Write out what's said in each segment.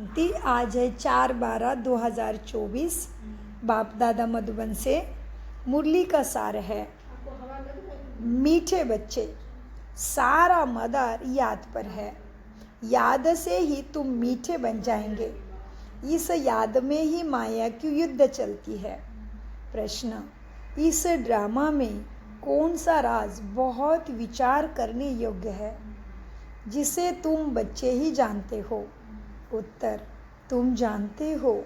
शांति। आज है 4/12/2024। बाप दादा मधुबन से मुरली का सार है। मीठे बच्चे, सारा मदार याद पर है। याद से ही तुम मीठे बन जाएंगे। इस याद में ही माया की युद्ध चलती है। प्रश्न, इस ड्रामा में कौन सा राज बहुत विचार करने योग्य है, जिसे तुम बच्चे ही जानते हो? उत्तर, तुम जानते हो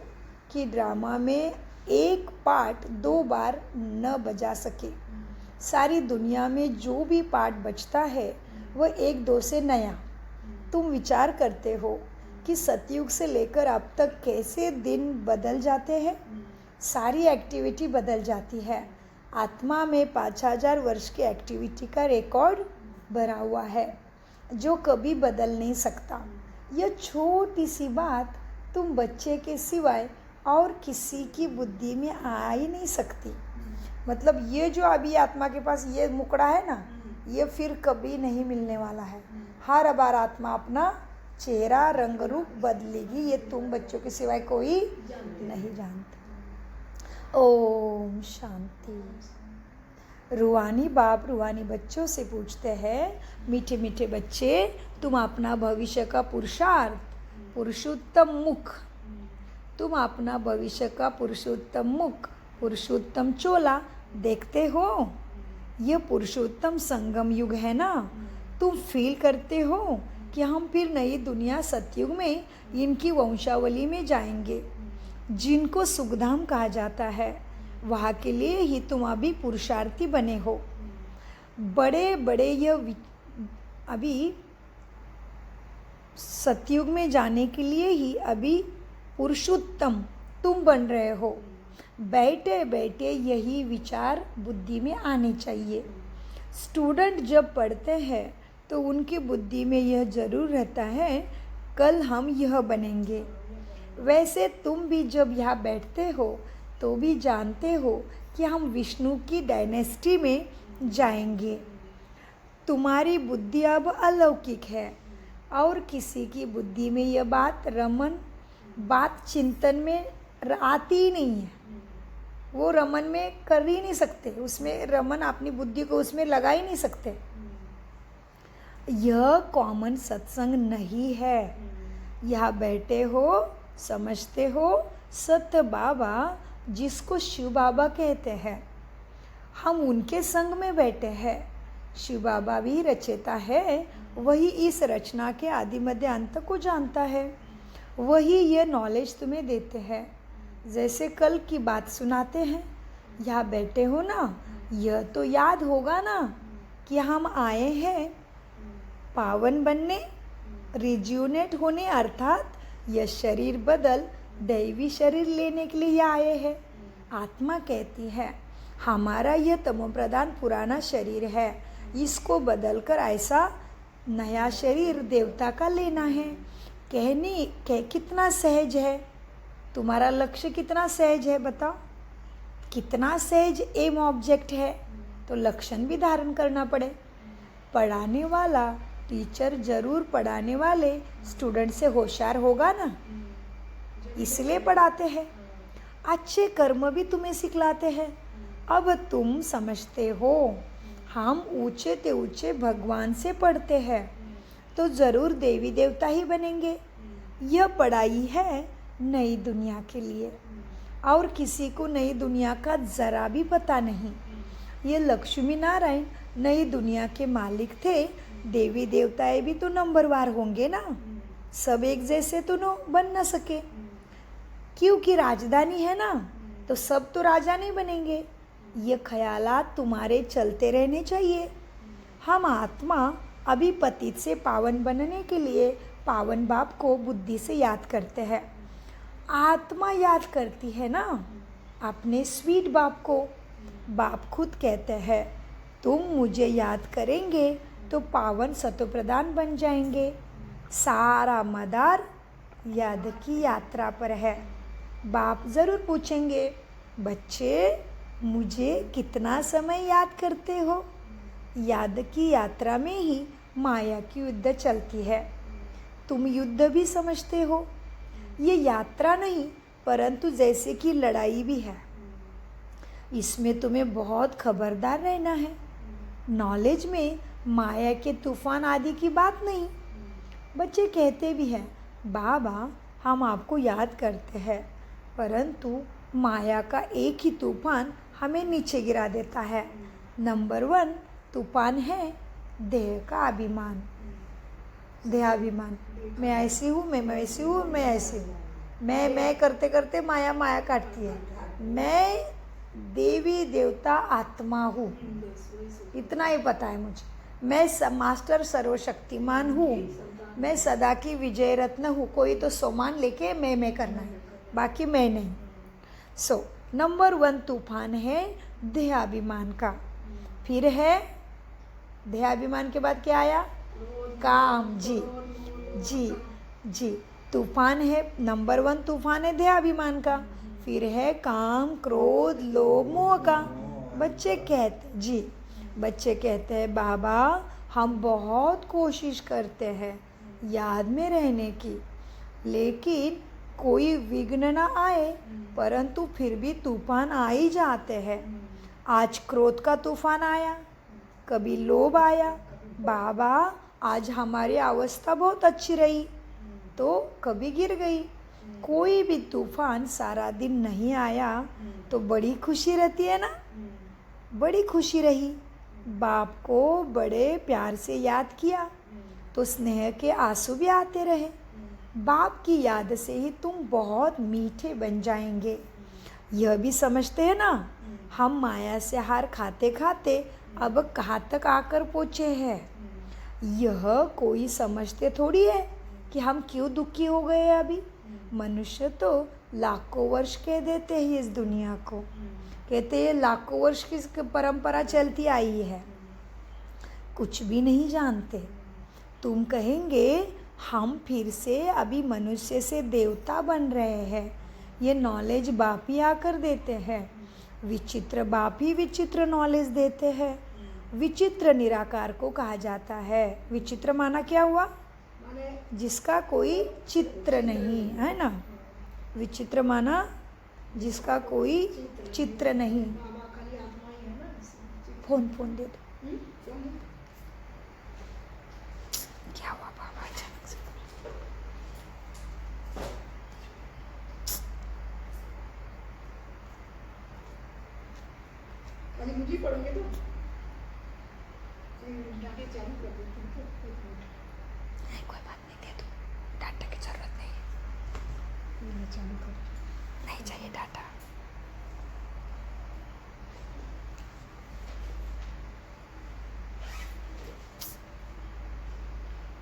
कि ड्रामा में एक पार्ट 2 बार न बजा सके। सारी दुनिया में जो भी पार्ट बजता है वह 1-2 से नया। तुम विचार करते हो कि सतयुग से लेकर अब तक कैसे दिन बदल जाते हैं। सारी एक्टिविटी बदल जाती है। आत्मा में 5000 वर्ष की एक्टिविटी का रिकॉर्ड भरा हुआ है, जो कभी बदल नहीं सकता। यह छोटी सी बात तुम बच्चे के सिवाय और किसी की बुद्धि में आ ही नहीं सकती। मतलब ये जो अभी आत्मा के पास ये मुकड़ा है ना, ये फिर कभी नहीं मिलने वाला है। हर बार आत्मा अपना चेहरा रंग रूप बदलेगी, ये तुम बच्चों के सिवाय कोई नहीं जानता। ओम शांति। रूहानी बाप रूहानी बच्चों से पूछते हैं, मीठे मीठे बच्चे, तुम अपना भविष्य का पुरुषार्थ, पुरुषोत्तम मुख, तुम अपना भविष्य का पुरुषोत्तम मुख, पुरुषोत्तम चोला देखते हो? यह पुरुषोत्तम संगम युग है ना। तुम फील करते हो कि हम फिर नई दुनिया सतयुग में इनकी वंशावली में जाएंगे, जिनको सुखधाम कहा जाता है। वहाँ के लिए ही तुम अभी पुरुषार्थी बने हो। बड़े बड़े यह अभी सतयुग में जाने के लिए ही अभी पुरुषोत्तम तुम बन रहे हो। बैठे बैठे यही विचार बुद्धि में आने चाहिए। स्टूडेंट जब पढ़ते हैं तो उनकी बुद्धि में यह जरूर रहता है, कल हम यह बनेंगे। वैसे तुम भी जब यहाँ बैठते हो तो भी जानते हो कि हम विष्णु की डायनेस्टी में जाएंगे। तुम्हारी बुद्धि अब अलौकिक है और किसी की बुद्धि में यह बात चिंतन में आती ही नहीं है। वो रमन में कर ही नहीं सकते, उसमें रमन अपनी बुद्धि को उसमें लगा ही नहीं सकते। यह कॉमन सत्संग नहीं है। यहाँ बैठे हो, समझते हो, सत्य बाबा जिसको शिव बाबा कहते हैं, हम उनके संग में बैठे हैं। शिव बाबा भी रचेता है, वही इस रचना के आदि मध्य अंत को जानता है। वही ये नॉलेज तुम्हें देते हैं। जैसे कल की बात सुनाते हैं, यहाँ बैठे हो ना, यह तो याद होगा ना कि हम आए हैं पावन बनने, रिज्यूनेट होने, अर्थात यह शरीर बदल दैवी शरीर लेने के लिए आए हैं। आत्मा कहती है, हमारा यह तमोप्रधान पुराना शरीर है, इसको बदलकर ऐसा नया शरीर देवता का लेना है। कितना सहज है, तुम्हारा लक्ष्य कितना सहज है बताओ। कितना सहज एम ऑब्जेक्ट है, तो लक्षण भी धारण करना पड़े। पढ़ाने वाला टीचर जरूर पढ़ाने वाले स्टूडेंट से होशियार होगा ना, इसलिए पढ़ाते हैं। अच्छे कर्म भी तुम्हें सिखलाते हैं। अब तुम समझते हो हम ऊंचे ते ऊंचे भगवान से पढ़ते हैं तो ज़रूर देवी देवता ही बनेंगे। यह पढ़ाई है नई दुनिया के लिए, और किसी को नई दुनिया का ज़रा भी पता नहीं। ये लक्ष्मी नारायण नई दुनिया के मालिक थे। देवी देवताएं भी तो नंबरवार होंगे ना, सब एक जैसे तो बन न सके, क्योंकि राजधानी है ना, तो सब तो राजा नहीं बनेंगे। ये ख्यालात तुम्हारे चलते रहने चाहिए। हम आत्मा अभी पतित से पावन बनने के लिए पावन बाप को बुद्धि से याद करते हैं। आत्मा याद करती है ना अपने स्वीट बाप को। बाप खुद कहते हैं, तुम मुझे याद करेंगे तो पावन सतोप्रधान बन जाएंगे। सारा मदार याद की यात्रा पर है। बाप ज़रूर पूछेंगे, बच्चे मुझे कितना समय याद करते हो? याद की यात्रा में ही माया की युद्ध चलती है। तुम युद्ध भी समझते हो। ये यात्रा नहीं परंतु जैसे कि लड़ाई भी है। इसमें तुम्हें बहुत खबरदार रहना है। नॉलेज में माया के तूफान आदि की बात नहीं। बच्चे कहते भी हैं, बाबा हम आपको याद करते हैं परंतु माया का एक ही तूफान हमें नीचे गिरा देता है। नंबर 1 तूफान है देह का अभिमान, देहाभिमान। मैं ऐसी हूँ, मैं वैसी हूँ, मैं ऐसी हूँ। मैं करते करते माया माया काटती है। मैं देवी देवता आत्मा हूँ, इतना ही पता है मुझे। मैं मास्टर सर्वशक्तिमान हूँ, मैं सदा की विजय रत्न हूँ। कोई तो सोमान लेके मैं करना है, बाकी मैं नहीं। नंबर 1 तूफान है देहाभिमान का। फिर है देहाभिमान के बाद क्या आया? काम। जी तूफान है। नंबर 1 तूफान है देहाभिमान का। फिर है काम, क्रोध, लोभ, मोह का। बच्चे कहते हैं बाबा हम बहुत कोशिश करते हैं याद में रहने की, लेकिन कोई विघ्न ना आए, परंतु फिर भी तूफान आ ही जाते हैं। आज क्रोध का तूफान आया, कभी लोभ आया। बाबा आज हमारी अवस्था बहुत अच्छी रही तो कभी गिर गई। कोई भी तूफान सारा दिन नहीं आया तो बड़ी खुशी रहती है ना। बड़ी खुशी रही। बाप को बड़े प्यार से याद किया तो स्नेह के आंसू भी आते रहे। बाप की याद से ही तुम बहुत मीठे बन जाएंगे। यह भी समझते हैं ना, हम माया से हार खाते खाते अब कहाँ तक आकर पहुँचे हैं। यह कोई समझते थोड़ी है कि हम क्यों दुखी हो गए। अभी मनुष्य तो लाखों वर्ष कह देते हैं इस दुनिया को, कहते हैं लाखों वर्ष की परंपरा चलती आई है, कुछ भी नहीं जानते। तुम कहेंगे हम फिर से अभी मनुष्य से देवता बन रहे हैं। ये नॉलेज बाप ही आकर देते हैं। विचित्र बाप ही विचित्र नॉलेज देते हैं। विचित्र निराकार को कहा जाता है। विचित्र माना क्या हुआ? जिसका कोई चित्र नहीं है ना। विचित्र माना जिसका कोई चित्र नहीं। फोन दे दो। क्या हुआ बाबा अचानक से? मुझे पढ़ोगे तो चालू कर देती हूँ। कोई बात नहीं, दे दो। डाटा की जरूरत नहीं है। चालू कर। नहीं चाहिए डाटा।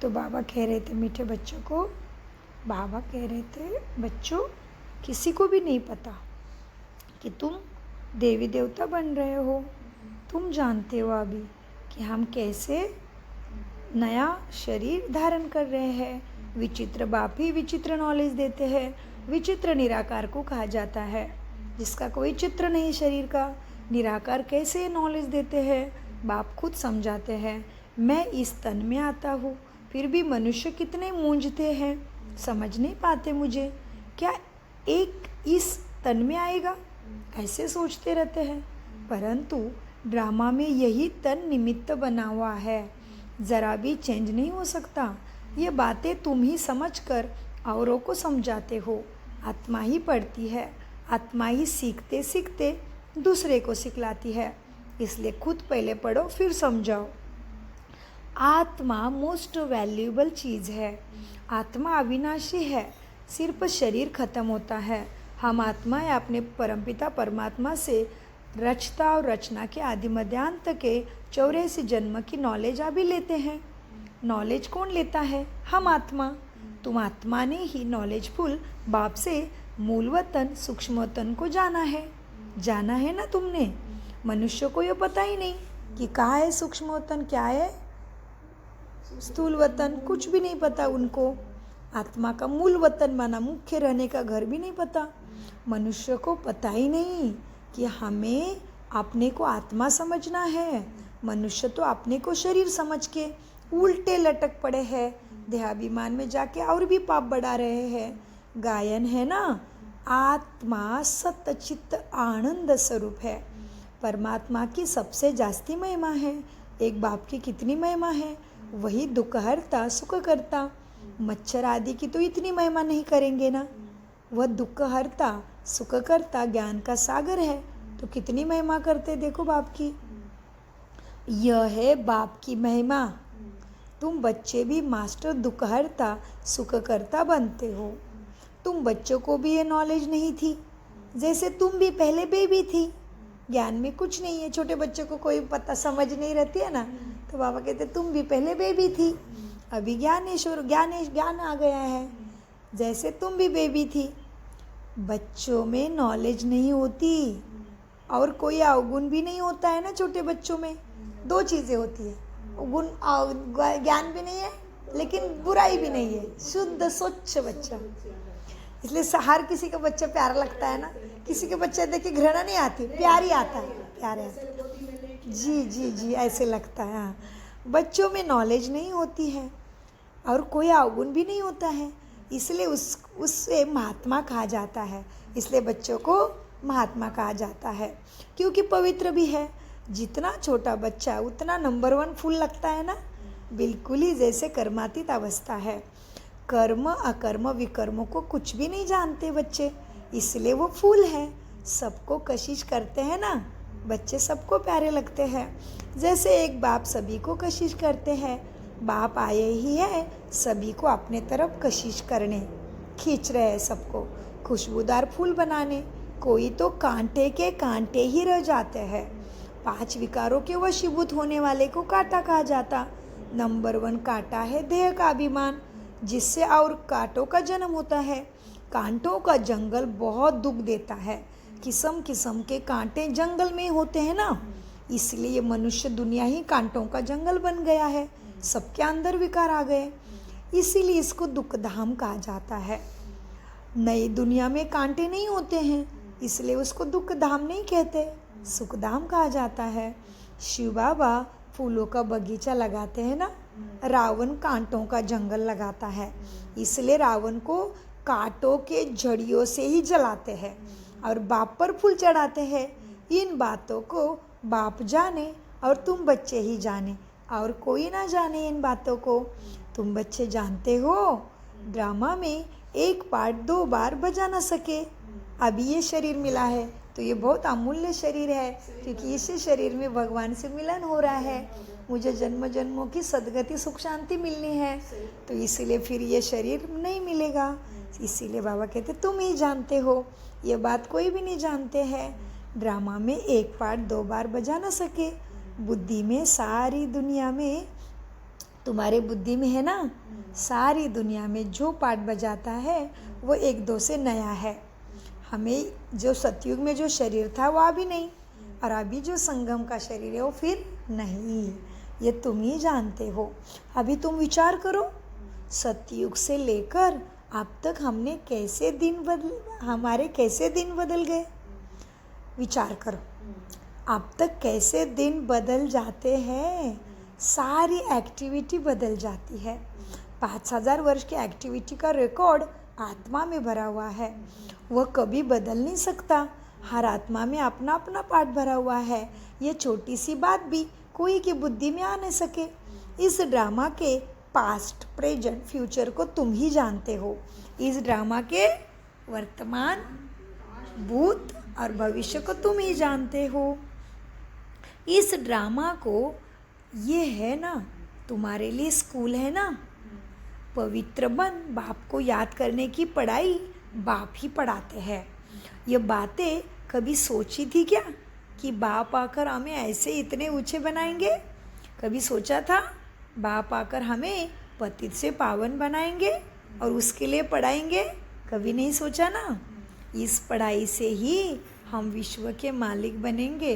तो बाबा कह रहे थे मीठे बच्चों को, बाबा कह रहे थे बच्चों किसी को भी नहीं पता कि तुम देवी देवता बन रहे हो। तुम जानते हो अभी कि हम कैसे नया शरीर धारण कर रहे हैं। विचित्र बाप ही विचित्र नॉलेज देते हैं। विचित्र निराकार को कहा जाता है, जिसका कोई चित्र नहीं शरीर का। निराकार कैसे नॉलेज देते हैं? बाप खुद समझाते हैं। मैं इस तन में आता हूँ, फिर भी मनुष्य कितने मूंझते हैं, समझ नहीं पाते मुझे। क्या एक इस तन में आएगा, ऐसे सोचते रहते हैं। परंतु ड्रामा में यही तन निमित्त बना हुआ है, ज़रा भी चेंज नहीं हो सकता। ये बातें तुम ही समझकर औरों को समझाते हो। आत्मा ही पढ़ती है, आत्मा ही सीखते सीखते दूसरे को सिखलाती है। इसलिए खुद पहले पढ़ो फिर समझाओ। आत्मा मोस्ट वैल्यूएबल चीज़ है। आत्मा अविनाशी है, सिर्फ शरीर खत्म होता है। हम आत्मा है अपने परमपिता परमात्मा से रचता और रचना के आदि मध्यांत के 84 जन्म की नॉलेज अभी लेते हैं। नॉलेज कौन लेता है? हम आत्मा। तुम आत्मा ने ही नॉलेजफुल बाप से मूल वतन सूक्ष्म वतन को जाना है ना तुमने। मनुष्य को ये पता ही नहीं कि कहाँ है सूक्ष्म वतन, क्या है स्थूल वतन, कुछ भी नहीं पता उनको। आत्मा का मूल वतन माना मुख्य रहने का घर भी नहीं पता। मनुष्य को पता ही नहीं कि हमें अपने को आत्मा समझना है। मनुष्य तो अपने को शरीर समझ के उल्टे लटक पड़े हैं। देहाभिमान में जाके और भी पाप बढ़ा रहे हैं। गायन है ना, आत्मा सत्य चित्त आनंद स्वरूप है। परमात्मा की सबसे जास्ती महिमा है। एक बाप की कितनी महिमा है, वही दुख हरता सुख करता। मच्छर आदि की तो इतनी महिमा नहीं करेंगे ना, वह दुख हरता सुख करता ज्ञान का सागर है, तो कितनी महिमा करते देखो बाप की। यह है बाप की महिमा। तुम बच्चे भी मास्टर दुख हरता सुख करता बनते हो। तुम बच्चों को भी ये नॉलेज नहीं थी, जैसे तुम भी पहले बेबी थी, ज्ञान में कुछ नहीं है। छोटे बच्चों को कोई पता समझ नहीं रहती है ना, तो बाबा कहते तुम भी पहले बेबी थी, अभी ज्ञान आ गया है। जैसे तुम भी बेबी थी, बच्चों में नॉलेज नहीं होती और कोई अवगुण भी नहीं होता है ना। छोटे बच्चों में दो चीज़ें होती है, गुण ज्ञान भी नहीं है लेकिन बुराई भी नहीं है, शुद्ध स्वच्छ बच्चा। इसलिए हर किसी का बच्चा प्यारा लगता है ना। किसी के बच्चे देखिए घृणा नहीं आती, प्यार ही आता है, प्यार आता है। जी जी जी, ऐसे लगता है। हाँ, बच्चों में नॉलेज नहीं होती है और कोई अवगुण भी नहीं होता है, इसलिए उससे महात्मा कहा जाता है। इसलिए बच्चों को महात्मा कहा जाता है, क्योंकि पवित्र भी है। जितना छोटा बच्चा उतना नंबर 1 फूल लगता है ना, बिल्कुल ही जैसे कर्मातीत अवस्था है। कर्म अकर्म विकर्मों को कुछ भी नहीं जानते बच्चे, इसलिए वो फूल है। सबको कशिश करते हैं ना, बच्चे सबको प्यारे लगते हैं। जैसे एक बाप सभी को कशिश करते हैं, बाप आए ही है सभी को अपने तरफ कशिश करने, खींच रहे हैं सबको खुशबूदार फूल बनाने। कोई तो कांटे के कांटे ही रह जाते हैं। 5 विकारों के वशीभूत होने वाले को कांटा कहा जाता। नंबर 1 कांटा है देह का अभिमान, जिससे और कांटों का जन्म होता है। कांटों का जंगल बहुत दुख देता है। किस्म किस्म के कांटे जंगल में होते हैं ना, इसलिए मनुष्य दुनिया ही कांटों का जंगल बन गया है। सबके अंदर विकार आ गए, इसीलिए इसको दुख धाम कहा जाता है। नई दुनिया में कांटे नहीं होते हैं, इसलिए उसको दुख धाम नहीं कहते, सुख धाम कहा जाता है। शिव बाबा फूलों का बगीचा लगाते हैं ना, रावण कांटों का जंगल लगाता है, इसलिए रावण को कांटों के जड़ियों से ही जलाते हैं और बाप पर फूल चढ़ाते हैं। इन बातों को बाप जाने और तुम बच्चे ही जाने, और कोई ना जाने इन बातों को। तुम बच्चे जानते हो, ड्रामा में 1 पार्ट 2 बार बजा ना सके। अभी ये शरीर मिला है तो ये बहुत अमूल्य शरीर है, क्योंकि इसी शरीर में भगवान से मिलन हो रहा है। मुझे जन्म जन्मों की सदगति सुख शांति मिलनी है, तो इसीलिए फिर ये शरीर नहीं मिलेगा। इसीलिए बाबा कहते तुम ही जानते हो, ये बात कोई भी नहीं जानते हैं। ड्रामा में 1 पार्ट 2 बार बजा ना सके। बुद्धि में सारी दुनिया में, तुम्हारे बुद्धि में है ना, सारी दुनिया में जो पार्ट बजाता है वो 1-2 से नया है। हमें जो सतयुग में जो शरीर था वो अभी नहीं, और अभी जो संगम का शरीर है वो फिर नहीं। ये तुम ही जानते हो। अभी तुम विचार करो, सतयुग से लेकर अब तक हमारे कैसे दिन बदल गए। विचार करो, अब तक कैसे दिन बदल जाते हैं, सारी एक्टिविटी बदल जाती है। 5000 वर्ष की एक्टिविटी का रिकॉर्ड आत्मा में भरा हुआ है, वह कभी बदल नहीं सकता। हर आत्मा में अपना अपना पार्ट भरा हुआ है। ये छोटी सी बात भी कोई की बुद्धि में आ नहीं सके। इस ड्रामा के पास्ट प्रेजेंट फ्यूचर को तुम ही जानते हो। इस ड्रामा के वर्तमान भूत और भविष्य को तुम ही जानते हो। इस ड्रामा को, ये है ना तुम्हारे लिए स्कूल है ना, पवित्र बन बाप को याद करने की पढ़ाई बाप ही पढ़ाते हैं। ये बातें कभी सोची थी क्या कि बाप आकर हमें ऐसे इतने ऊंचे बनाएंगे? कभी सोचा था बाप आकर हमें पतित से पावन बनाएंगे और उसके लिए पढ़ाएंगे? कभी नहीं सोचा ना। इस पढ़ाई से ही हम विश्व के मालिक बनेंगे।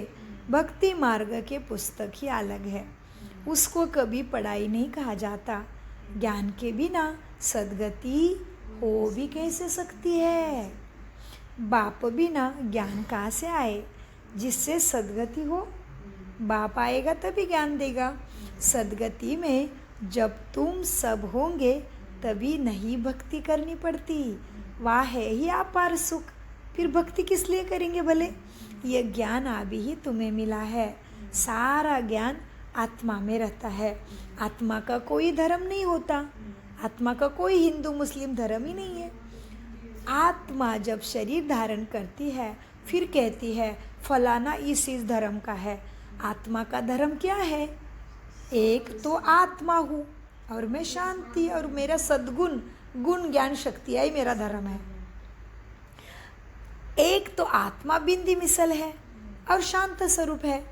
भक्ति मार्ग के पुस्तक ही अलग है, उसको कभी पढ़ाई नहीं कहा जाता। ज्ञान के बिना सद्गति हो भी कैसे सकती है? बाप बिना ज्ञान कहाँ से आए जिससे सद्गति हो? बाप आएगा तभी ज्ञान देगा। सद्गति में जब तुम सब होंगे तभी नहीं भक्ति करनी पड़ती, वह है ही अपार सुख। फिर भक्ति किस लिए करेंगे भले? ये ज्ञान अभी ही तुम्हें मिला है। सारा ज्ञान आत्मा में रहता है। आत्मा का कोई धर्म नहीं होता। आत्मा का कोई हिंदू मुस्लिम धर्म ही नहीं है। आत्मा जब शरीर धारण करती है फिर कहती है फलाना इस धर्म का है। आत्मा का धर्म क्या है? एक तो आत्मा हूँ और मैं शांति और मेरा सद्गुण गुण ज्ञान शक्ति ही मेरा धर्म है। एक तो आत्मा बिंदी मिसल है और शांत स्वरूप है,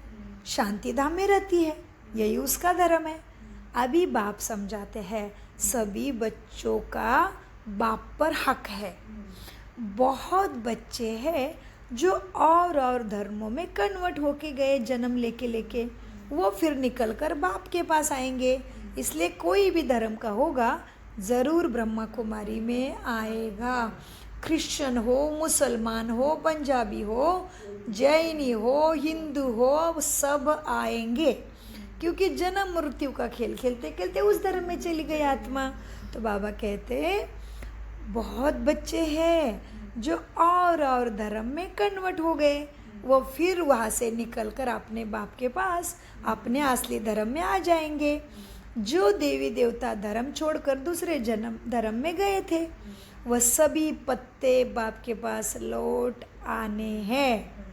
शांति धाम में रहती है, यही उसका धर्म है। अभी बाप समझाते हैं सभी बच्चों का बाप पर हक है। बहुत बच्चे हैं जो और धर्मों में कन्वर्ट होके गए जन्म लेके वो फिर निकल कर बाप के पास आएंगे। इसलिए कोई भी धर्म का होगा ज़रूर ब्रह्मा कुमारी में आएगा। क्रिश्चियन हो, मुसलमान हो, पंजाबी हो, जैनी हो, हिंदू हो, सब आएंगे, क्योंकि जन्म मृत्यु का खेल खेलते खेलते उस धर्म में चली गई आत्मा। तो बाबा कहते बहुत बच्चे हैं जो और धर्म में कन्वर्ट हो गए, वो फिर वहाँ से निकलकर अपने बाप के पास अपने असली धर्म में आ जाएंगे। जो देवी देवता धर्म छोड़कर दूसरे जन्म धर्म में गए थे वह सभी पत्ते बाप के पास लौट आने हैं।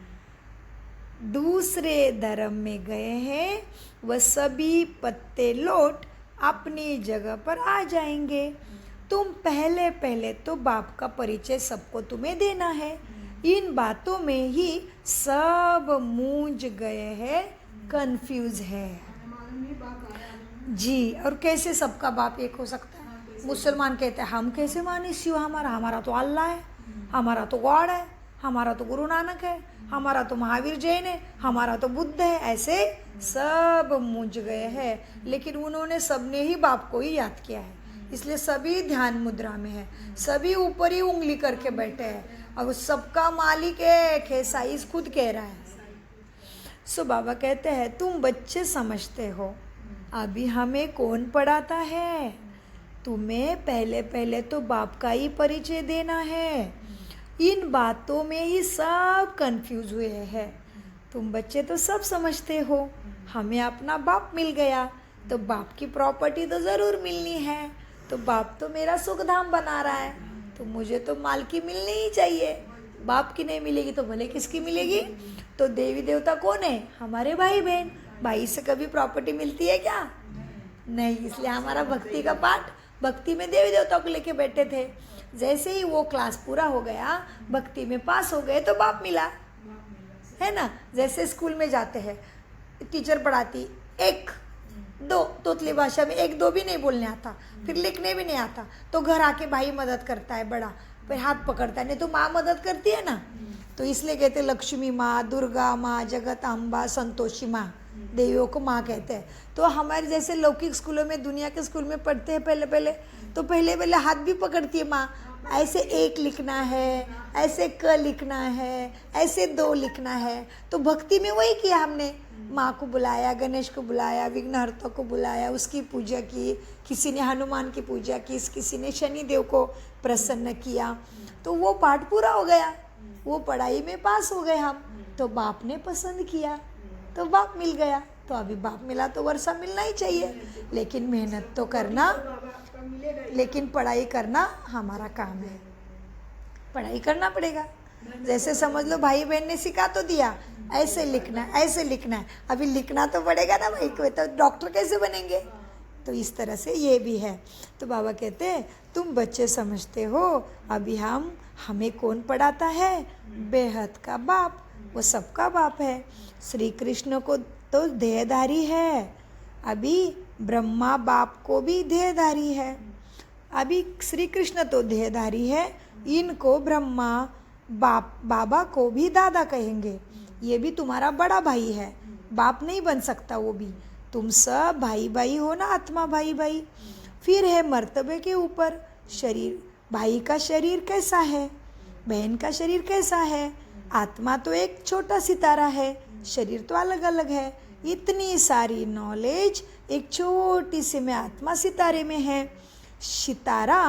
दूसरे धर्म में गए हैं वह सभी पत्ते लौट अपनी जगह पर आ जाएंगे। तुम पहले तो बाप का परिचय सबको तुम्हें देना है। इन बातों में ही सब मूंझ गए हैं, कंफ्यूज है जी। और कैसे सबका बाप एक हो सकता है? मुसलमान कहते हैं हम कैसे माने शिव, हमारा तो अल्लाह है, हमारा तो गॉड है, हमारा तो गुरु नानक है, हमारा तो महावीर जैन है, हमारा तो बुद्ध है। ऐसे सब मूंझ गए हैं, लेकिन उन्होंने सबने ही बाप को ही याद किया है। इसलिए सभी ध्यान मुद्रा में है, सभी ऊपर ही उंगली करके बैठे हैं और सबका मालिक एक है, साईं खुद कह रहा है। सो बाबा कहते हैं तुम बच्चे समझते हो अभी हमें कौन पढ़ाता है? तुम्हें पहले तो बाप का ही परिचय देना है। इन बातों में ही सब कंफ्यूज हुए हैं। तुम बच्चे तो सब समझते हो, हमें अपना बाप मिल गया तो बाप की प्रॉपर्टी तो ज़रूर मिलनी है। तो बाप तो मेरा सुख धाम बना रहा है, तो मुझे तो मालकी मिलनी ही चाहिए। बाप की नहीं मिलेगी तो भले किसकी मिलेगी? तो देवी देवता कौन है? हमारे भाई बहन। भाई से कभी प्रॉपर्टी मिलती है क्या? नहीं। इसलिए हमारा भक्ति का पाठ, भक्ति में देवी देवताओं को लेके बैठे थे। जैसे ही वो क्लास पूरा हो गया, भक्ति में पास हो गए तो बाप मिला, है ना। जैसे स्कूल में जाते हैं, टीचर पढ़ाती 1 2 तोतली भाषा में 1 2 भी नहीं बोलने आता, फिर लिखने भी नहीं आता, तो घर आके भाई मदद करता है बड़ा, फिर हाथ पकड़ता है, नहीं तो माँ मदद करती है ना। तो इसलिए कहते लक्ष्मी माँ, दुर्गा माँ, जगत अम्बा, संतोषी माँ, देवियों को माँ कहते हैं। तो हमारे जैसे लौकिक स्कूलों में, दुनिया के स्कूल में पढ़ते हैं पहले हाथ भी पकड़ती है माँ। ऐसे 1 लिखना है, ऐसे क लिखना है, ऐसे 2 लिखना है। तो भक्ति में वही किया हमने, माँ को बुलाया, गणेश को बुलाया, विघ्नहर्ता को बुलाया, उसकी पूजा की, किसी ने हनुमान की पूजा की, किसी ने शनिदेव को प्रसन्न किया। तो वो पाठ पूरा हो गया, वो पढ़ाई में पास हो गए हम, तो बाप ने पसंद किया तो बाप मिल गया। तो अभी बाप मिला तो वर्षा मिलना ही चाहिए, लेकिन मेहनत तो करना, लेकिन पढ़ाई करना हमारा काम है, पढ़ाई करना पड़ेगा। जैसे समझ लो भाई बहन ने सिखा तो दिया, ऐसे लिखना है, ऐसे लिखना है, अभी लिखना तो पड़ेगा ना भाई को, तो डॉक्टर कैसे बनेंगे? तो इस तरह से ये भी है। तो बाबा कहते हैं तुम बच्चे समझते हो अभी हमें कौन पढ़ाता है? बेहद का बाप, वो सबका बाप है। श्री कृष्ण को तो देहधारी है, अभी ब्रह्मा बाप को भी देहधारी है। अभी श्री कृष्ण तो देहधारी है, इनको ब्रह्मा बाबा को भी दादा कहेंगे। ये भी तुम्हारा बड़ा भाई है, बाप नहीं बन सकता वो भी। तुम सब भाई भाई हो ना, आत्मा भाई भाई। फिर है मर्तबे के ऊपर शरीर, भाई का शरीर कैसा है, बहन का शरीर कैसा है। आत्मा तो एक छोटा सितारा है, शरीर तो अलग अलग है। इतनी सारी नॉलेज एक छोटी सी में आत्मा सितारे में है। सितारा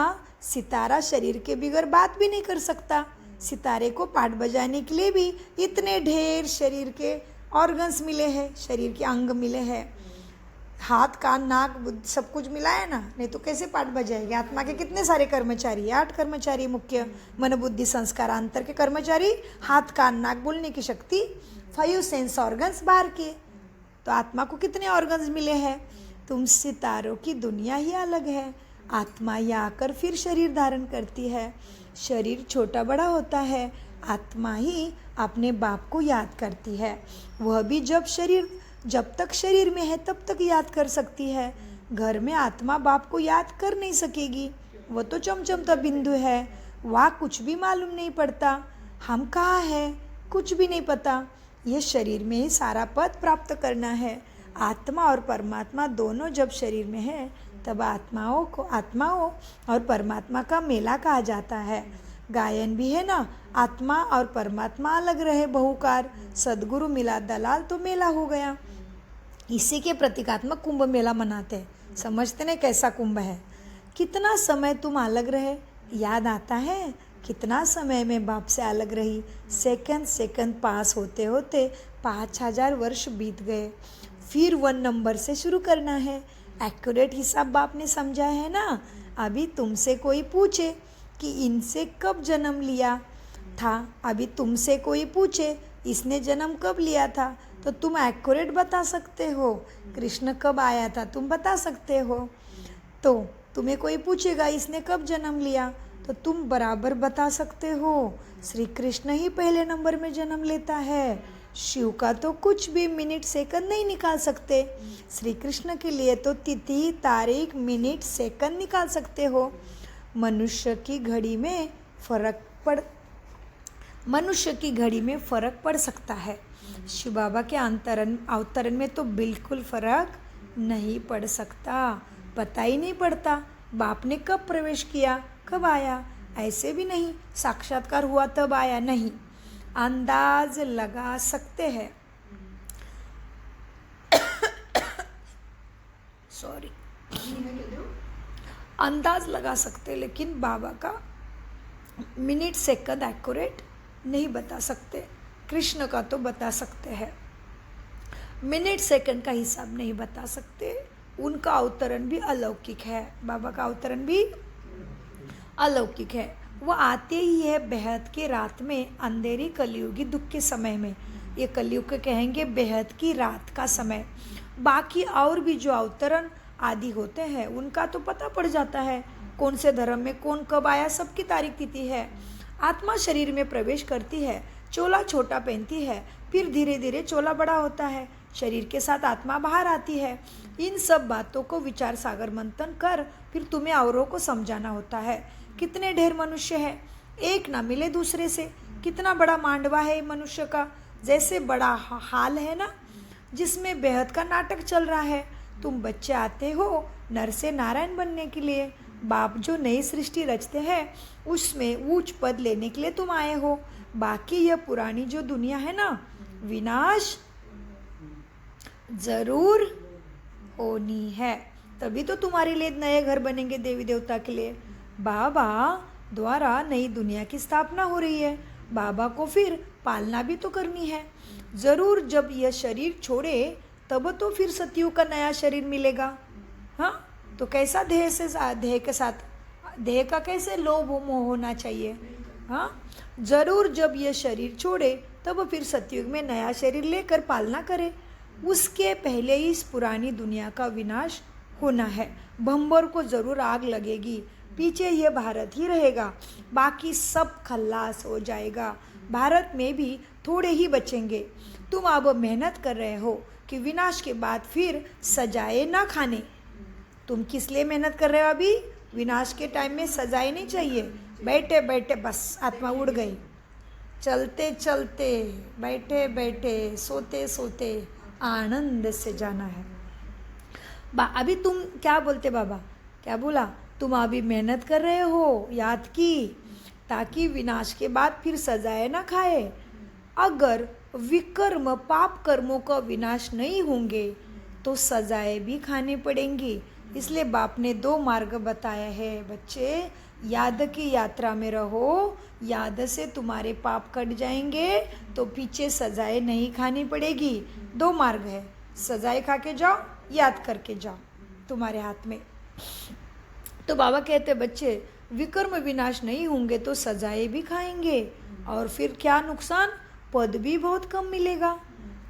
सितारा शरीर के बगैर बात भी नहीं कर सकता। सितारे को पाठ बजाने के लिए भी इतने ढेर शरीर के ऑर्गन्स मिले हैं, शरीर के अंग मिले हैं, हाथ कान नाक बुद्धि सब कुछ मिला है ना, नहीं तो कैसे पाठ बजाएगी। आत्मा के कितने सारे कर्मचारी, 8 कर्मचारी मुख्य, मन बुद्धि संस्कार अंतर के कर्मचारी, हाथ कान नाक बोलने की शक्ति, 5 सेंस ऑर्गन्स बाहर के। तो आत्मा को कितने ऑर्गन्स मिले हैं। तुम सितारों की दुनिया ही अलग है। आत्मा यहाँ आकर फिर शरीर धारण करती है। शरीर छोटा बड़ा होता है, आत्मा ही अपने बाप को याद करती है। वह भी जब तक शरीर में है तब तक याद कर सकती है। घर में आत्मा बाप को याद कर नहीं सकेगी, वो तो चमचमता बिंदु है, वहाँ कुछ भी मालूम नहीं पड़ता। हम कहाँ हैं कुछ भी नहीं पता। ये शरीर में ही सारा पद प्राप्त करना है। आत्मा और परमात्मा दोनों जब शरीर में है तब आत्माओं और परमात्मा का मेला कहा जाता है। गायन भी है ना, आत्मा और परमात्मा अलग रहे बहुकार, सदगुरु मिला दलाल तो मेला हो गया। इसी के प्रतीकात्मक कुंभ मेला मनाते हैं। समझते नहीं कैसा कुंभ है। कितना समय तुम अलग रहे याद आता है। कितना समय में बाप से अलग रही। सेकंड पास होते होते 5000 वर्ष बीत गए। फिर 1 नंबर से शुरू करना है। एक्यूरेट हिसाब बाप ने समझा है ना। अभी तुमसे कोई पूछे कि इनसे कब जन्म लिया था, अभी तुमसे कोई पूछे इसने जन्म कब लिया था, तो तुम एक्यूरेट बता सकते हो। कृष्ण कब आया था तुम बता सकते हो। तो तुम्हें कोई पूछेगा इसने कब जन्म लिया, तो तुम बराबर बता सकते हो। श्री कृष्ण ही पहले नंबर में जन्म लेता है। शिव का तो कुछ भी मिनट सेकंड नहीं निकाल सकते। श्री कृष्ण के लिए तो तिथि तारीख मिनट सेकंड निकाल सकते हो। मनुष्य की घड़ी में फ़र्क पड़ सकता है। शिव बाबा के अवतरण में तो बिल्कुल फ़र्क नहीं पड़ सकता। पता ही नहीं पड़ता बाप ने कब प्रवेश किया कब आया, ऐसे भी नहीं साक्षात्कार हुआ तब आया, नहीं, अंदाज लगा सकते हैं। सॉरी, अंदाज लगा सकते, लेकिन बाबा का मिनट सेकंड एक्यूरेट नहीं बता सकते। कृष्ण का तो बता सकते हैं, मिनट सेकंड का हिसाब नहीं बता सकते। उनका अवतरण भी अलौकिक है, बाबा का अवतरण भी अलौकिक है। वह आते ही है बेहद के रात में, अंधेरी कलयुगी दुख के समय में। ये कलयुग के कहेंगे बेहद की रात का समय। बाकी और भी जो अवतरण आदि होते हैं उनका तो पता पड़ जाता है, कौन से धर्म में कौन कब आया सबकी तारीख तिथि है। आत्मा शरीर में प्रवेश करती है, चोला छोटा पहनती है, फिर धीरे धीरे चोला बड़ा होता है, शरीर के साथ आत्मा बाहर आती है। इन सब बातों को विचार सागर मंथन कर फिर तुम्हें औरों को समझाना होता है। कितने ढेर मनुष्य है, एक ना मिले दूसरे से। कितना बड़ा मांडवा है मनुष्य का, जैसे बड़ा हाल है ना जिसमें बेहद का नाटक चल रहा है। तुम बच्चे आते हो नर से नारायण बनने के लिए, बाप जो नई सृष्टि रचते हैं उसमें ऊंच पद लेने के लिए तुम आए हो। बाकी यह पुरानी जो दुनिया है ना, विनाश जरूर होनी है, तभी तो तुम्हारे लिए नए घर बनेंगे देवी देवता के लिए। बाबा द्वारा नई दुनिया की स्थापना हो रही है, बाबा को फिर पालना भी तो करनी है। ज़रूर जब यह शरीर छोड़े तब तो फिर सतयुग का नया शरीर मिलेगा। हाँ, तो कैसा देह का कैसे लोभ मोह होना चाहिए। हाँ, ज़रूर जब यह शरीर छोड़े तब फिर सतयुग में नया शरीर लेकर पालना करे। उसके पहले ही इस पुरानी दुनिया का विनाश होना है। भंबर को ज़रूर आग लगेगी, पीछे यह भारत ही रहेगा, बाकी सब खल्लास हो जाएगा। भारत में भी थोड़े ही बचेंगे। तुम अब मेहनत कर रहे हो कि विनाश के बाद फिर सजाए ना खाने। तुम किस लिए मेहनत कर रहे हो अभी? विनाश के टाइम में सजाए नहीं चाहिए। बैठे बैठे बस आत्मा उड़ गई, चलते चलते बैठे बैठे सोते सोते आनंद से जाना है। अभी तुम क्या बोलते बाबा, क्या बोला? तुम अभी मेहनत कर रहे हो, याद की, ताकि विनाश के बाद फिर सजाए ना खाए। अगर विकर्म पाप कर्मों का विनाश नहीं होंगे तो सजाएं भी खाने पड़ेंगी। इसलिए बाप ने 2 मार्ग बताया है बच्चे। याद की यात्रा में रहो, याद से तुम्हारे पाप कट जाएंगे तो पीछे सजाएं नहीं खानी पड़ेगी। 2 मार्ग है, सजाएं खा के जाओ, याद करके जाओ, तुम्हारे हाथ में। तो बाबा कहते बच्चे विकर्म विनाश नहीं होंगे तो सजाएं भी खाएंगे और फिर क्या नुकसान, पद भी बहुत कम मिलेगा।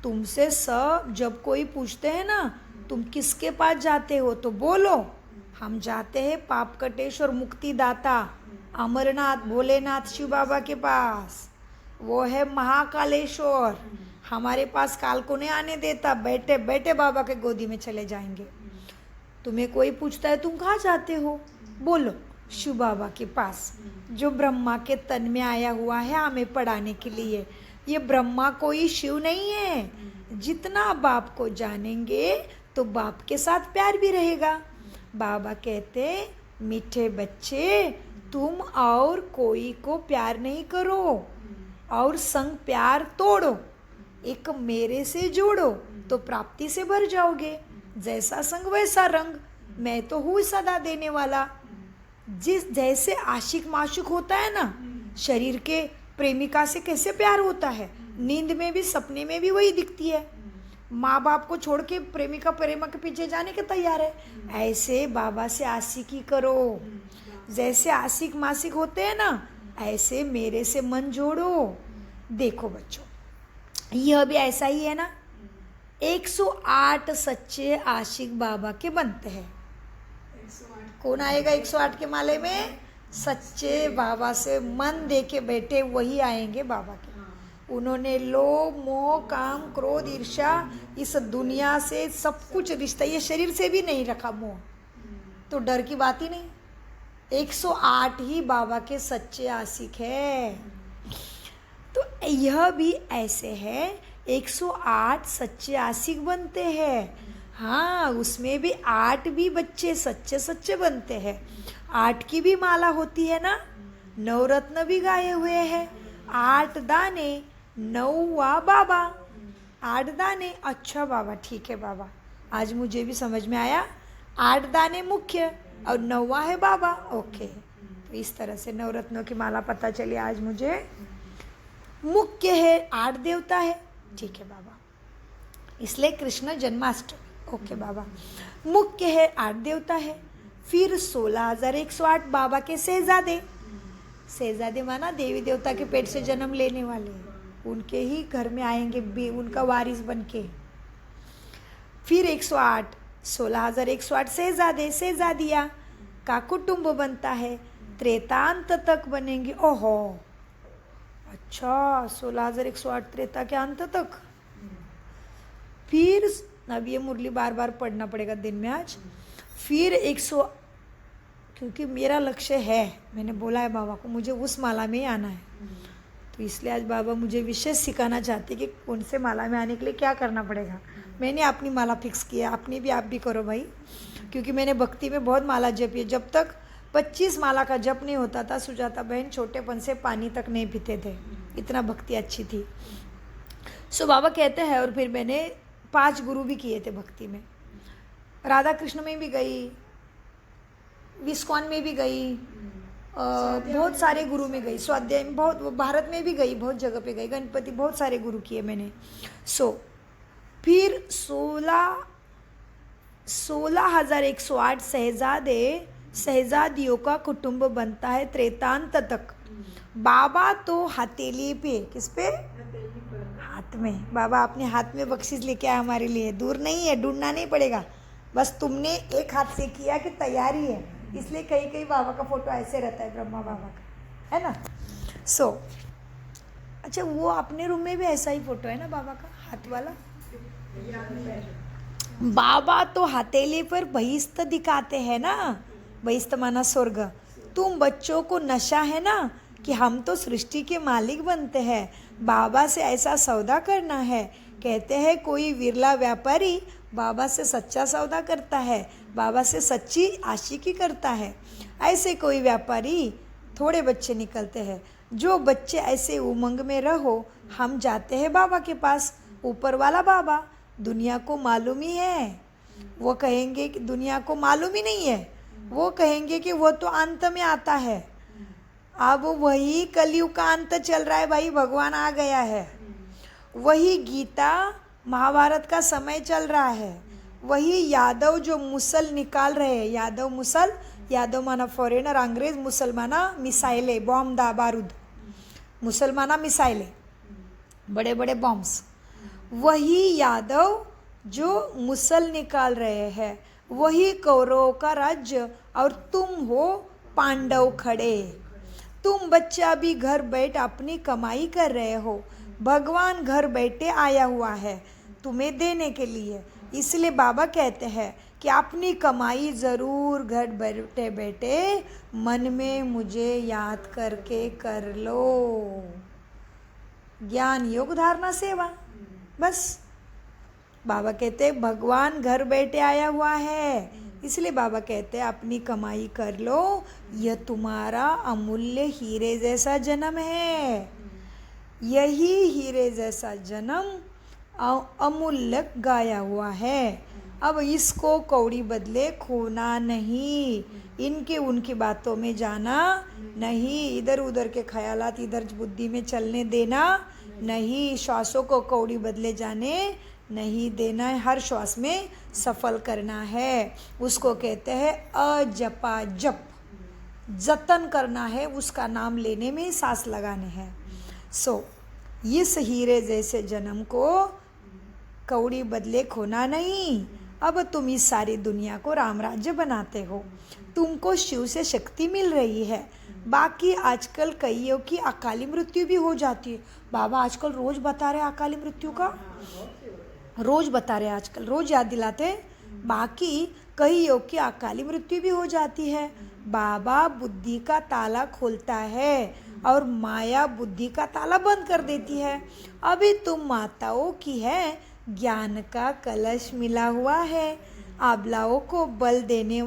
तुमसे सब जब कोई पूछते हैं ना तुम किसके पास जाते हो तो बोलो हम जाते हैं पाप कटेश्वर मुक्तिदाता अमरनाथ भोलेनाथ शिव बाबा के पास। वो है महाकालेश्वर, हमारे पास काल को नहीं आने देता, बैठे बैठे बाबा के गोदी में चले जाएंगे। तुम्हें कोई पूछता है तुम कहाँ जाते हो, बोलो शिव बाबा के पास, जो ब्रह्मा के तन में आया हुआ है हमें पढ़ाने के लिए। ये ब्रह्मा कोई शिव नहीं है, जितना बाप को जानेंगे तो बाप के साथ प्यार भी रहेगा। बाबा कहते मीठे बच्चे तुम और कोई को प्यार नहीं करो और संग प्यार तोड़ो, एक मेरे से जोड़ो तो प्राप्ति से भर जाओगे। जैसा संग वैसा रंग, मैं तो हूँ सदा देने वाला। जिस जैसे आशिक माशुक होता है ना, शरीर के प्रेमिका से कैसे प्यार होता है, नींद में भी सपने में भी वही दिखती है। माँ बाप को छोड़ के प्रेमिका प्रेमा के पीछे जाने के तैयार है। ऐसे बाबा से आशिकी करो, जैसे आशिक मासिक होते हैं ना ऐसे मेरे से मन जोड़ो। देखो बच्चों यह भी ऐसा ही है ना, 108 सच्चे आशिक बाबा के बनते हैं। 108 कौन आएगा 108 के माले में, सच्चे बाबा से मन दे के बैठे वही आएंगे बाबा के। उन्होंने लोभ मोह काम क्रोध ईर्ष्या इस दुनिया से सब कुछ रिश्ता, ये शरीर से भी नहीं रखा मोह, तो डर की बात ही नहीं। 108 ही बाबा के सच्चे आशिक है। तो यह भी ऐसे है, 108 सच्चे आशिक बनते हैं। हाँ उसमें भी 8 भी बच्चे सच्चे सच्चे बनते हैं। 8 की भी माला होती है ना, नवरत्न भी गाए हुए हैं। 8 दाने 9वां बाबा, 8 दाने, अच्छा बाबा ठीक है बाबा, आज मुझे भी समझ में आया। 8 दाने मुख्य और 9वां है बाबा, ओके। तो इस तरह से नवरत्नों की माला पता चली आज मुझे। मुख्य है 8 देवता है, ठीक है बाबा, इसलिए कृष्ण जन्माष्टमी, ओके बाबा। मुख्य है 8 देवता है। फिर 16,108 बाबा के शहजादे, शहजादे माना देवी देवता के पेट से जन्म लेने वाले, उनके ही घर में आएंगे उनका वारिस बन के। फिर 108 16,108 शहजादे शहजादिया का कुटुंब बनता है, त्रेतांत तक बनेंगे। ओहो अच्छा 16,108 त्रेता के अंत तक। फिर अब ये मुरली बार बार पढ़ना पड़ेगा दिन में आज। फिर 100, क्योंकि मेरा लक्ष्य है, मैंने बोला है बाबा को मुझे उस माला में ही आना है, तो इसलिए आज बाबा मुझे विशेष सिखाना चाहते कि कौन से माला में आने के लिए क्या करना पड़ेगा। मैंने अपनी माला फिक्स किया, अपनी भी आप भी करो भाई, क्योंकि मैंने भक्ति में बहुत माला जपी है। जब तक 25 माला का जप नहीं होता था, सुजाता बहन छोटेपन से पानी तक नहीं पीते थे, इतना भक्ति अच्छी थी। सो बाबा कहते हैं, और फिर मैंने 5 गुरु भी किए थे भक्ति में। राधा कृष्ण में भी गई, विस्कॉन में भी गई, बहुत सारे गुरु में गई, स्वाध्याय में बहुत, भारत में भी गई, बहुत जगह पे गई, गणपति, बहुत सारे गुरु किए मैंने। फिर 16,108 शहजादियों का कुटुंब बनता है त्रेतांत तक। बाबा तो हथेली पे, किस पे, हाथ में। बाबा अपने हाथ में बख्शीश लेके आया हमारे लिए, दूर नहीं है, ढूंढना नहीं पड़ेगा, बस तुमने एक हाथ से किया कि तैयारी है। इसलिए कहीं कहीं बाबा का फोटो ऐसे रहता है, ब्रह्मा बाबा का, है ना। अच्छा वो अपने रूम में भी ऐसा ही फोटो है ना बाबा का, हाथ वाला। बाबा तो हथेली पर बहिस्त दिखाते हैं ना, बहिस्त माना स्वर्ग। तुम बच्चों को नशा है ना कि हम तो सृष्टि के मालिक बनते हैं, बाबा से ऐसा सौदा करना है। कहते हैं कोई विरला व्यापारी बाबा से सच्चा सौदा करता है, बाबा से सच्ची आशिकी करता है। ऐसे कोई व्यापारी थोड़े बच्चे निकलते हैं। जो बच्चे ऐसे उमंग में रहो, हम जाते हैं बाबा के पास। ऊपर वाला बाबा दुनिया को मालूम ही है, वो कहेंगे कि दुनिया को मालूम ही नहीं है, वो कहेंगे कि वो तो अंत में आता है। अब वही कलयुग का अंत चल रहा है भाई, भगवान आ गया है। वही गीता महाभारत का समय चल रहा है। वही यादव जो मुसल निकाल रहे हैं, यादव मुसल, यादव माना फॉरेनर, अंग्रेज, मुसलमाना मिसाइलें, बॉम्ब दा बारूद, मुसलमाना मिसाइलें, बड़े बड़े बॉम्ब्स। वही यादव जो मुसल निकाल रहे हैं, वही कौरवों का राज्य, और तुम हो पांडव खड़े। तुम बच्चा भी घर बैठ अपनी कमाई कर रहे हो। भगवान घर बैठे आया हुआ है तुम्हें देने के लिए। इसलिए बाबा कहते हैं कि अपनी कमाई ज़रूर घर बैठे बैठे मन में मुझे याद करके कर लो। ज्ञान योग धारणा सेवा, बस। बाबा कहते हैं भगवान घर बैठे आया हुआ है, इसलिए बाबा कहते हैं अपनी कमाई कर लो। यह तुम्हारा अमूल्य हीरे जैसा जन्म है। यही हीरे जैसा जन्म अमूल्य गाया हुआ है। अब इसको कौड़ी बदले खोना नहीं, इनके उनकी बातों में जाना नहीं, इधर उधर के ख्यालात इधर बुद्धि में चलने देना नहीं, श्वासों को कौड़ी बदले जाने नहीं देना है, हर श्वास में सफल करना है। उसको कहते हैं अजपा जप, जतन करना है, उसका नाम लेने में सांस लगाने हैं। इस हीरे जैसे जन्म को कौड़ी बदले खोना नहीं। अब तुम इस सारी दुनिया को राम राज्य बनाते हो, तुमको शिव से शक्ति मिल रही है। बाकी आजकल कईयों की अकाली मृत्यु भी हो जाती है। बाबा आजकल रोज बता रहे अकाली मृत्यु का, रोज बता रहे, आजकल रोज याद दिलाते। बाकी कई योग की अकाली मृत्यु भी हो जाती है। बाबा बुद्धि का ताला खोलता है और माया बुद्धि का ताला बंद कर देती है। अभी तुम माताओं की है, ज्ञान का कलश मिला हुआ है। आबलाओं को बल देने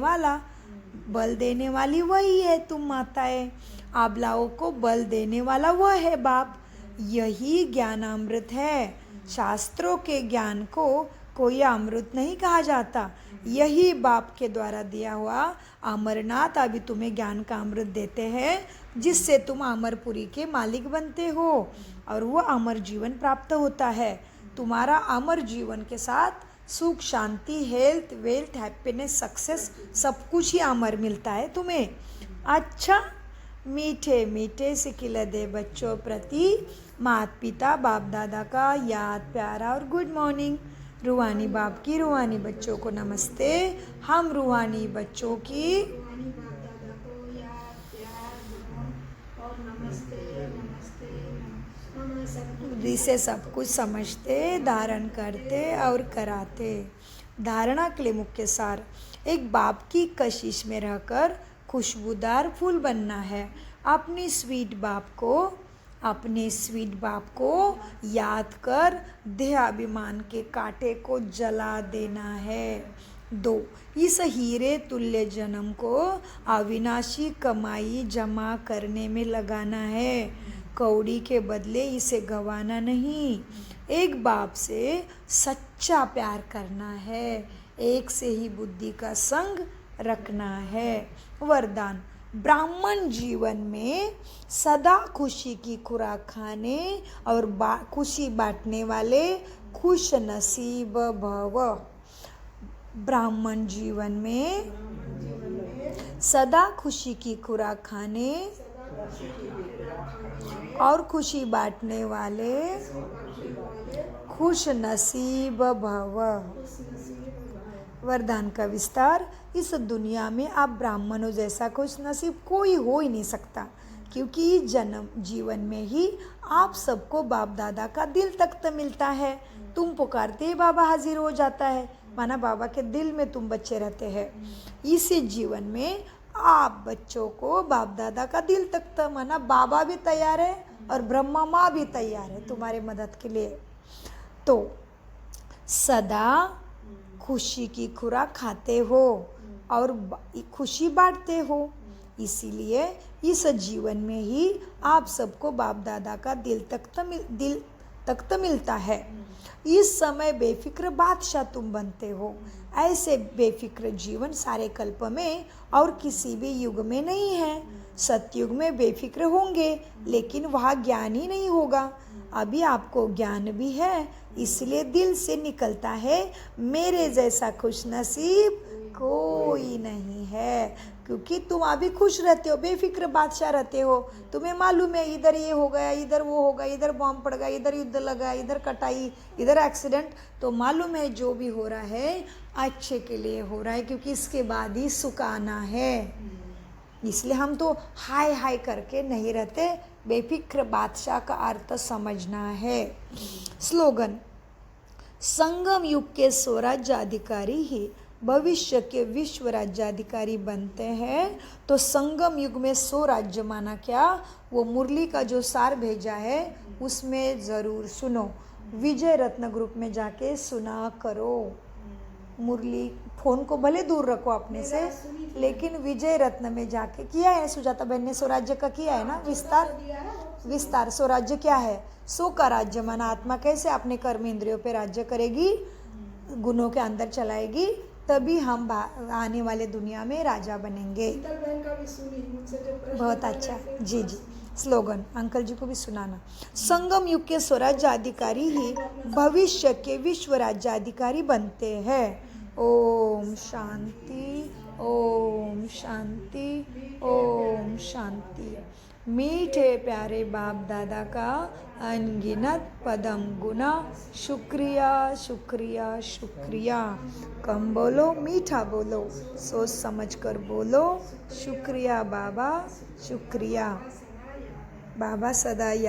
वाली वही है तुम माताएं। आबलाओं को बल देने वाला वह है बाप। यही ज्ञानामृत है। शास्त्रों के ज्ञान को कोई अमृत नहीं कहा जाता। यही बाप के द्वारा दिया हुआ अमरनाथ अभी तुम्हें ज्ञान का अमृत देते हैं, जिससे तुम अमरपुरी के मालिक बनते हो और वो अमर जीवन प्राप्त होता है। तुम्हारा अमर जीवन के साथ सुख, शांति, हेल्थ, वेल्थ, हैप्पीनेस, सक्सेस, सब कुछ ही अमर मिलता है तुम्हें। अच्छा, मीठे मीठे सिखिले दे बच्चों प्रति माता पिता बाप दादा का याद, प्यारा और गुड मॉर्निंग। रूहानी बाप की रूहानी बच्चों को नमस्ते। हम रूहानी बच्चों की रूहानी बाप दादा को याद, प्यार, गुड और नमस्ते नमस्ते हम सब कुछ समझते, धारण करते और कराते। धारणा के लिए मुख्य सार, एक बाप की कशिश में रहकर खुशबूदार फूल बनना है। अपने स्वीट बाप को याद कर देहाभिमान के कांटे को जला देना है। 2, इस हीरे तुल्य जन्म को अविनाशी कमाई जमा करने में लगाना है। कौड़ी के बदले इसे गंवाना नहीं। एक बाप से सच्चा प्यार करना है। एक से ही बुद्धि का संग रखना है। वरदान, ब्राह्मण जीवन में सदा खुशी की खुराक खाने और खुशी बांटने वाले खुश नसीब भव। ब्राह्मण जीवन में सदा खुशी की खुराक खाने और खुशी बांटने वाले खुश नसीब भव। वरदान का विस्तार, इस दुनिया में आप ब्राह्मणों जैसा खुश नसीब कोई हो ही नहीं सकता, क्योंकि जन्म जीवन में ही आप सबको बाप दादा का दिल तख्त मिलता है। तुम पुकारते ही बाबा हाजिर हो जाता है, माना बाबा के दिल में तुम बच्चे रहते हैं। इसी जीवन में आप बच्चों को बाप दादा का दिल तख्त, माना बाबा भी तैयार है और ब्रह्मा माँ भी तैयार है तुम्हारे मदद के लिए। तो सदा खुशी की खुराक खाते हो और खुशी बांटते हो, इसीलिए इस जीवन में ही आप सबको बाप दादा का दिल तख्त मिलता है। इस समय बेफिक्र बादशाह तुम बनते हो। ऐसे बेफिक्र जीवन सारे कल्प में और किसी भी युग में नहीं है। सतयुग में बेफिक्र होंगे, लेकिन वहाँ ज्ञान ही नहीं होगा। अभी आपको ज्ञान भी है, इसलिए दिल से निकलता है, मेरे जैसा खुशनसीब कोई नहीं है। क्योंकि तुम अभी खुश रहते हो, बेफिक्र बादशाह रहते हो। तुम्हें मालूम है इधर ये हो गया, इधर वो हो गया, इधर बॉम्ब पड़ गया, इधर युद्ध लगा, इधर कटाई, इधर एक्सीडेंट। तो मालूम है जो भी हो रहा है अच्छे के लिए हो रहा है, क्योंकि इसके बाद ही सुख आना है। इसलिए हम तो हाय हाय करके नहीं रहते। बेफिक्र बादशाह का अर्थ समझना है। स्लोगन, संगम युग के स्वराज्याधिकारी ही भविष्य के विश्व राज्याधिकारी बनते हैं। तो संगम युग में 100 राज्य माना क्या, वो मुरली का जो सार भेजा है उसमें ज़रूर सुनो। विजय रत्न ग्रुप में जाके सुना करो। मुरली फ़ोन को भले दूर रखो अपने से, लेकिन विजय रत्न में जाके किया है सुजाता बहन ने, स्वराज्य का किया है ना विस्तार। स्वराज्य क्या है? 100 का राज्य माना आत्मा कैसे अपने कर्म इंद्रियों पे राज्य करेगी, गुणों के अंदर चलाएगी, तभी हम आने वाले दुनिया में राजा बनेंगे। बहुत अच्छा, जी जी। स्लोगन अंकल जी को भी सुनाना। संगम युग के स्वराज्याधिकारी ही भविष्य के विश्व राज्याधिकारी बनते हैं। ओम शांति, ओम शांति, ओम शांति। मीठे प्यारे बाप दादा का अनगिनत पदम गुना शुक्रिया शुक्रिया शुक्रिया। कम बोलो, मीठा बोलो, सोच समझ कर बोलो। शुक्रिया बाबा, शुक्रिया बाबा। सदा